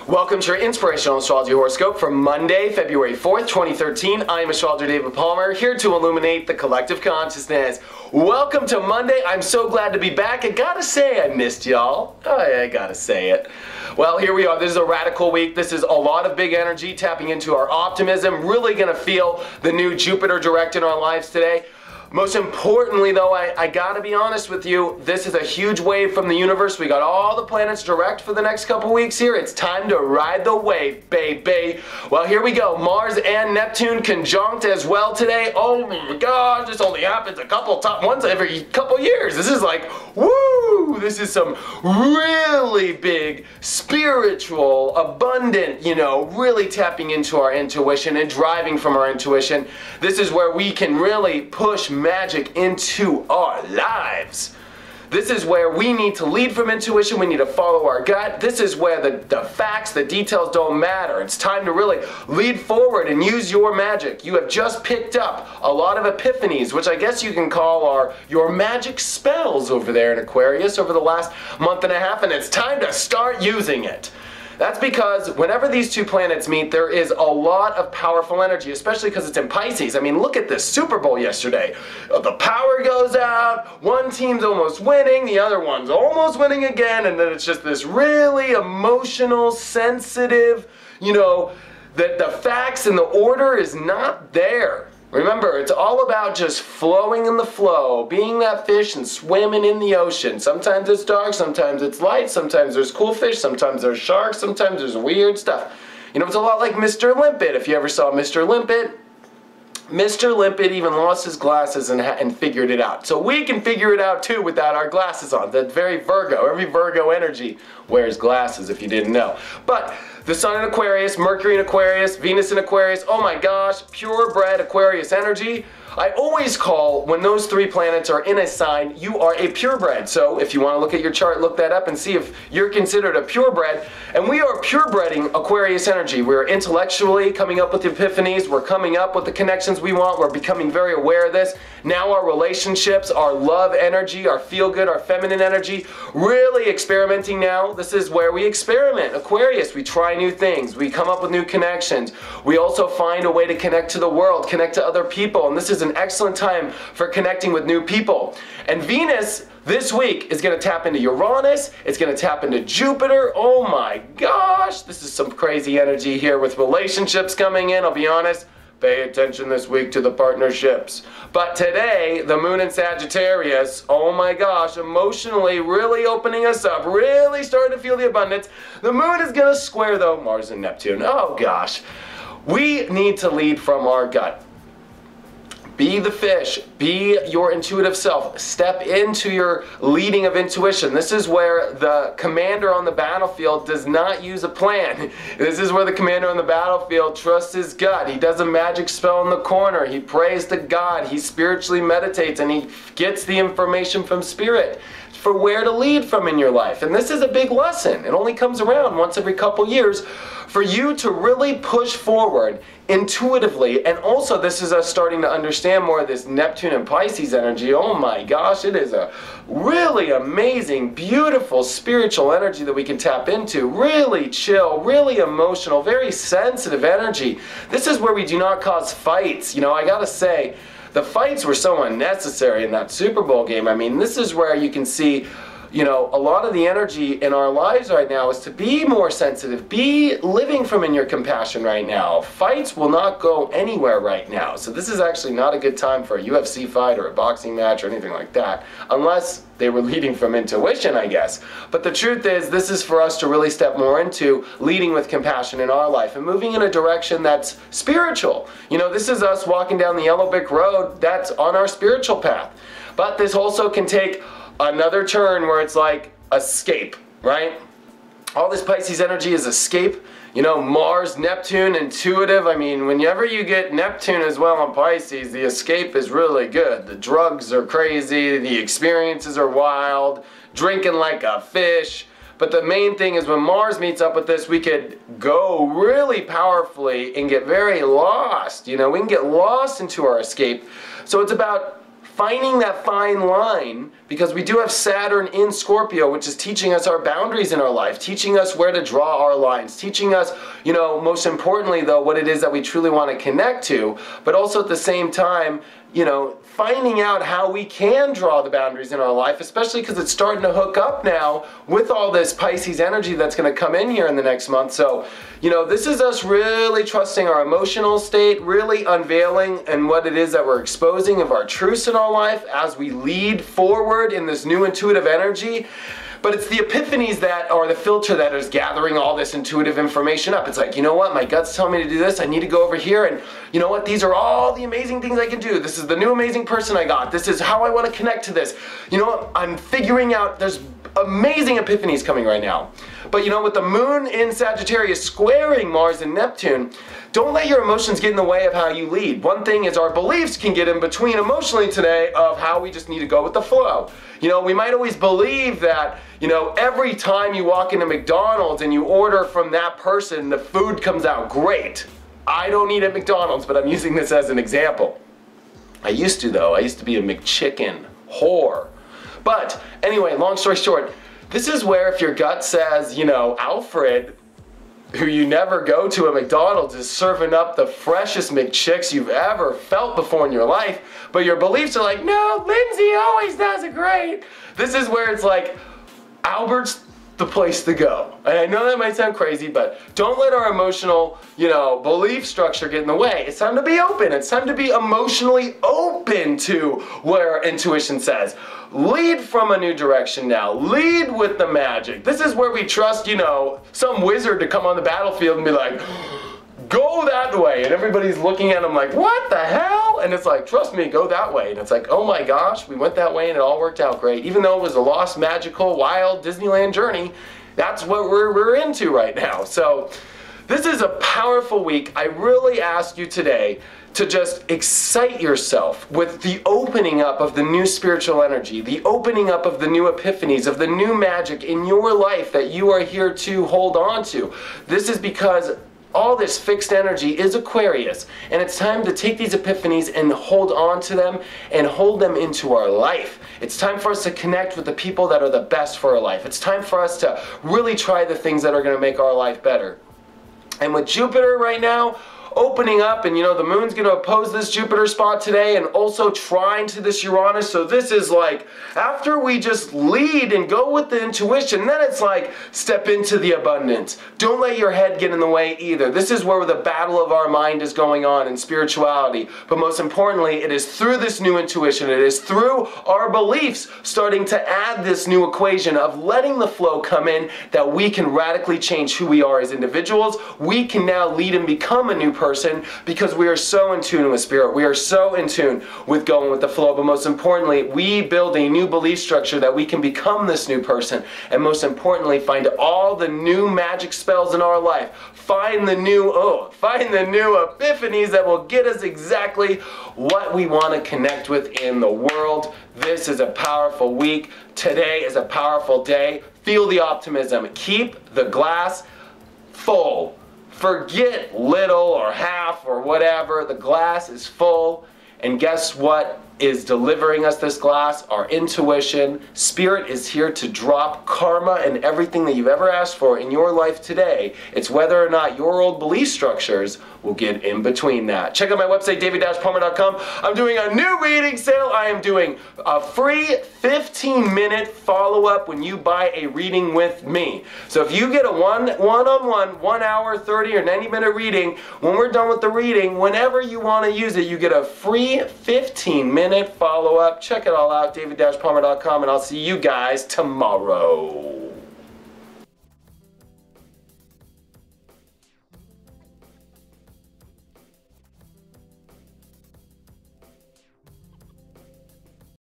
Welcome to your Inspirational Astrology Horoscope for Monday, February 4th, 2013. I am Astrologer David Palmer, here to illuminate the collective consciousness. Welcome to Monday. I'm so glad to be back. I gotta say I missed y'all. I gotta say it. Well, here we are. This is a radical week. This is a lot of big energy tapping into our optimism. Really gonna feel the new Jupiter direct in our lives today. Most importantly though, I gotta be honest with you, this is a huge wave from the universe. We got all the planets direct for the next couple weeks here. It's time to ride the wave, baby. Well, here we go. Mars and Neptune conjunct as well today. Oh my gosh, this only happens once every couple years. This is like, woo! This is some really big, spiritual, abundant, really tapping into our intuition and driving from our intuition. This is where we can really push magic into our lives. This is where we need to lead from intuition. We need to follow our gut. This is where the facts, the details don't matter. It's time to really lead forward and use your magic. You have just picked up a lot of epiphanies, which I guess you can call your magic spells over there in Aquarius over the last month and a half, and it's time to start using it. That's because whenever these two planets meet, there is a lot of powerful energy, especially because it's in Pisces. I mean, look at this Super Bowl yesterday. The power goes out, one team's almost winning, the other one's almost winning again, and then it's just this really emotional, sensitive, that the facts and the order is not there. Remember, it's all about just flowing in the flow, being that fish and swimming in the ocean. Sometimes it's dark, sometimes it's light, sometimes there's cool fish, sometimes there's sharks, sometimes there's weird stuff. It's a lot like Mr. Limpet, if you ever saw Mr. Limpet. Mr. Limpet even lost his glasses and figured it out. So we can figure it out too without our glasses on. That's very Virgo. Every Virgo energy wears glasses, if you didn't know. But the Sun in Aquarius, Mercury in Aquarius, Venus in Aquarius, oh my gosh, purebred Aquarius energy. I always call, when those three planets are in a sign, you are a purebred. So if you want to look at your chart, look that up and see if you're considered a purebred. And we are purebreading Aquarius energy. We're intellectually coming up with epiphanies. We're coming up with the connections we want. We're becoming very aware of this. Now our relationships, our love energy, our feel-good, our feminine energy, really experimenting now. This is where we experiment. Aquarius, we try new things. We come up with new connections. We also find a way to connect to the world, connect to other people. And this is an excellent time for connecting with new people. And Venus this week is going to tap into Uranus. It's going to tap into Jupiter. Oh my gosh, this is some crazy energy here with relationships coming in. I'll be honest, pay attention this week to the partnerships. But today, the moon in Sagittarius, oh my gosh, emotionally really opening us up, really starting to feel the abundance. The moon is going to square though Mars and Neptune. Oh gosh, we need to lead from our gut. Be the fish, be your intuitive self, step into your leading of intuition. This is where the commander on the battlefield does not use a plan. This is where the commander on the battlefield trusts his gut. He does a magic spell in the corner, he prays to God, he spiritually meditates, and he gets the information from spirit for where to lead from in your life. And this is a big lesson. It only comes around once every couple years for you to really push forward intuitively. And also this is us starting to understand more of this Neptune and Pisces energy. Oh my gosh, it is a really amazing, beautiful spiritual energy that we can tap into. Really chill, really emotional, very sensitive energy. This is where we do not cause fights. I gotta say, the fights were so unnecessary in that Super Bowl game. I mean, this is where you can see, a lot of the energy in our lives right now is to be more sensitive, be living from in your compassion right now. Fights will not go anywhere right now. So this is actually not a good time for a UFC fight or a boxing match or anything like that, unless they were leading from intuition, I guess. But the truth is, this is for us to really step more into leading with compassion in our life and moving in a direction that's spiritual. This is us walking down the yellow brick road that's on our spiritual path. But this also can take another turn where it's like escape, right? All this Pisces energy is escape. Mars, Neptune, intuitive. I mean, whenever you get Neptune as well on Pisces, the escape is really good. The drugs are crazy, the experiences are wild, drinking like a fish. But the main thing is when Mars meets up with this, we could go really powerfully and get very lost. We can get lost into our escape. So it's about finding that fine line, because we do have Saturn in Scorpio, which is teaching us our boundaries in our life, teaching us where to draw our lines, teaching us, you know, most importantly though, what it is that we truly want to connect to, but also at the same time, you know, finding out how we can draw the boundaries in our life, especially because it's starting to hook up now with all this Pisces energy that's going to come in here in the next month. So, you know, this is us really trusting our emotional state, really unveiling and what it is that we're exposing of our truths in our life as we lead forward in this new intuitive energy. But it's the epiphanies that are the filter that is gathering all this intuitive information up. It's like, you know what, my gut's telling me to do this, I need to go over here, and you know what, these are all the amazing things I can do. This is the new amazing person I got. This is how I want to connect to this. You know what, I'm figuring out, there's amazing epiphanies coming right now. But you know, with the moon in Sagittarius squaring Mars and Neptune, don't let your emotions get in the way of how you lead. One thing is our beliefs can get in between emotionally today of how we just need to go with the flow. You know, we might always believe that, you know, every time you walk into McDonald's and you order from that person, the food comes out great. I don't eat at McDonald's, but I'm using this as an example. I used to though. I used to be a McChicken whore. But anyway, long story short, this is where if your gut says, you know, Alfred, who you never go to at McDonald's, is serving up the freshest McChicks you've ever felt before in your life, but your beliefs are like, no, Lindsay always does it great. This is where it's like, Albert's the place to go. And I know that might sound crazy, but don't let our emotional, you know, belief structure get in the way. It's time to be open. It's time to be emotionally open to where intuition says. Lead from a new direction now. Lead with the magic. This is where we trust, you know, some wizard to come on the battlefield and be like, go that way. And everybody's looking at them like, what the hell? And it's like, trust me, go that way. And it's like, oh my gosh, we went that way and it all worked out great. Even though it was a lost, magical, wild Disneyland journey, that's what we're into right now. So this is a powerful week. I really ask you today to just excite yourself with the opening up of the new spiritual energy, the opening up of the new epiphanies, of the new magic in your life that you are here to hold on to. This is because all this fixed energy is Aquarius, and it's time to take these epiphanies and hold on to them and hold them into our life. It's time for us to connect with the people that are the best for our life. It's time for us to really try the things that are going to make our life better. And with Jupiter right now opening up, and you know, the moon's going to oppose this Jupiter spot today and also trine to this Uranus. So this is like, after we just lead and go with the intuition, then it's like, step into the abundance. Don't let your head get in the way either. This is where the battle of our mind is going on in spirituality. But most importantly, it is through this new intuition, it is through our beliefs starting to add this new equation of letting the flow come in, that we can radically change who we are as individuals. We can now lead and become a new person because we are so in tune with spirit. We are so in tune with going with the flow. But most importantly, we build a new belief structure that we can become this new person. And most importantly, find all the new magic spells in our life. Find the new epiphanies that will get us exactly what we want to connect with in the world. This is a powerful week. Today is a powerful day. Feel the optimism. Keep the glass full. Forget little or half or whatever. The glass is full. And guess what is delivering us this glass? Our intuition. Spirit is here to drop karma and everything that you've ever asked for in your life today. It's whether or not your old belief structures will get in between that. Check out my website, david-palmer.com. I'm doing a new reading sale. I am doing a free 15-minute follow-up when you buy a reading with me. So if you get a one-on-one, 1 hour, 30 or 90-minute reading, when we're done with the reading, whenever you want to use it, you get a free 15-minute follow-up. Check it all out, david-palmer.com, and I'll see you guys tomorrow.